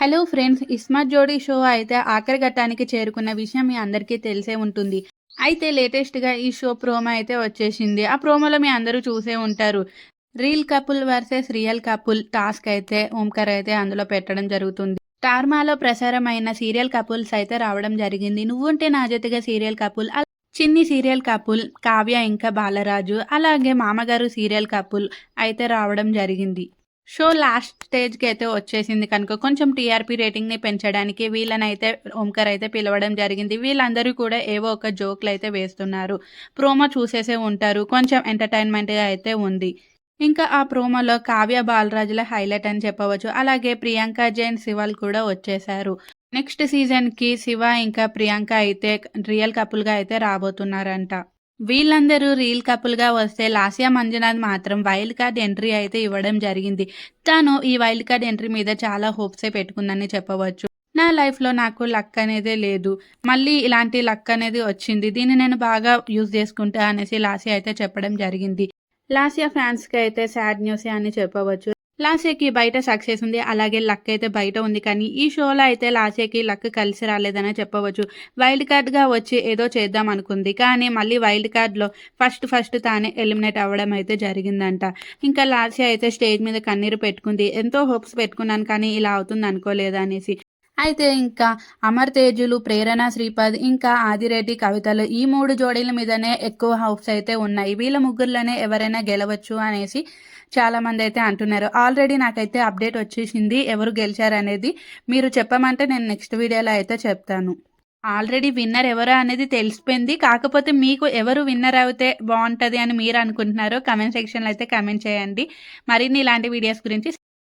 Hello friends! 'ISmart జోడీ' show అయితే ఆఖరి ఘట్టానికి చేరుకున్న విషయం మీ అందరికీ తెలిసే ఉంటుంది. అయితే లేటెస్ట్‌గా ఈ షో ప్రోమో అయితే వచ్చేసింది. ఆ ప్రోమోలో మీ అందరూ చూసే ఉంటారు. Reel couple versus real couple task అయితే ఓంకార్ అయితే అందులో పెట్టడం జరుగుతుంది. స్టార్మాలో ప్రసారమైన సీరియల్ కపుల్స్ అయితే రావడం జరిగింది. 'నువ్వుంటే నా జతగా' సీరియల్ కపుల్, చిన్ని సీరియల్ కపుల్, కావ్య ఇంకా బాలరాజు, అలాగే మామగారు సీరియల్ కపుల్ అయితే రావడం జరిగింది. షో లాస్ట్ స్టేజ్‌కి అయితే వచ్చేసింది కనుక కొంచెం టీఆర్పీ రేటింగ్‌ని పెంచడానికి వీళ్ళనైతే ఓంకార్ అయితే పిలవడం జరిగింది. వీళ్ళందరూ కూడా ఏవో ఒక జోక్‌లయితే వేస్తున్నారు. ప్రోమో చూసేసే ఉంటారు. కొంచెం ఎంటర్‌టైన్‌మెంట్‌గా అయితే ఉంది. ఇంకా ఆ ప్రోమోలో కావ్య, బాలరాజుల హైలైట్ అని చెప్పవచ్చు. అలాగే ప్రియాంక జైన్, శివాలు కూడా వచ్చేశారు. నెక్స్ట్ సీజన్‌కి శివ ఇంకా ప్రియాంక అయితే రియల్ కపుల్‌గా అయితే రాబోతున్నారంట. వీళ్ళందరూ రీల్ కపుల్‌గా వస్తే లాస్యా మంజునాథ్ మాత్రం వైల్డ్ కార్డ్ ఎంట్రీ అయితే ఇవ్వడం జరిగింది. తను ఈ వైల్డ్ కార్డ్ ఎంట్రీ మీద చాలా హోప్సే పెట్టుకుందని చెప్పవచ్చు. నా లైఫ్‌లో నాకు లక్ అనేదే లేదు. మళ్ళీ ఇలాంటి లక్ అనేది వచ్చింది. దీన్ని నేను బాగా యూజ్ చేసుకుంటా అనేసి లాస్యా అయితే చెప్పడం జరిగింది. లాస్యా ఫ్యాన్స్‌కి అయితే సాడ్ న్యూసే అని చెప్పవచ్చు. లాస్యాకి బయట సక్సెస్ ఉంది. అలాగే లక్ అయితే బయట ఉంది. కానీ ఈ షోలో అయితే లాస్యాకి లక్ కలిసి రాలేదనే చెప్పవచ్చు. వైల్డ్ కార్డ్‌గా వచ్చి ఏదో చేద్దాం అనుకుంది. కానీ మళ్ళీ వైల్డ్ కార్డ్‌లో ఫస్ట్ తానే ఎలిమినేట్ అవ్వడం అయితే జరిగిందంట. ఇంకా లాస్యా అయితే స్టేజ్ మీద కన్నీరు పెట్టుకుంది. ఎంతో హోప్స్ పెట్టుకున్నాను కానీ ఇలా అవుతుంది అనుకోలేదు అనేసి. అయితే ఇంకా అమర్ తేజులు, ప్రేరణ శ్రీపద్, ఇంకా ఆదిరెడ్డి, కవితలు ఈ 3 జోడీల మీదనే ఎక్కువ హోప్స్ అయితే ఉన్నాయి. వీళ్ళ ముగ్గురులోనే ఎవరైనా గెలవచ్చు అనేసి చాలామంది అయితే అంటున్నారు. ఆల్రెడీ నాకైతే అప్డేట్ వచ్చేసింది ఎవరు గెలిచారనేది. మీరు చెప్పమంటే నేను నెక్స్ట్ వీడియోలో అయితే చెప్తాను. ఆల్రెడీ విన్నర్ ఎవరు అనేది తెలిసిపోయింది. కాకపోతే మీకు ఎవరు విన్నర్ అవుతే బావుంటది అని మీరు అనుకుంటున్నారో కామెంట్ సెక్షన్‌లో అయితే కామెంట్ చేయండి. మరిన్ని ఇలాంటి వీడియోస్ గురించి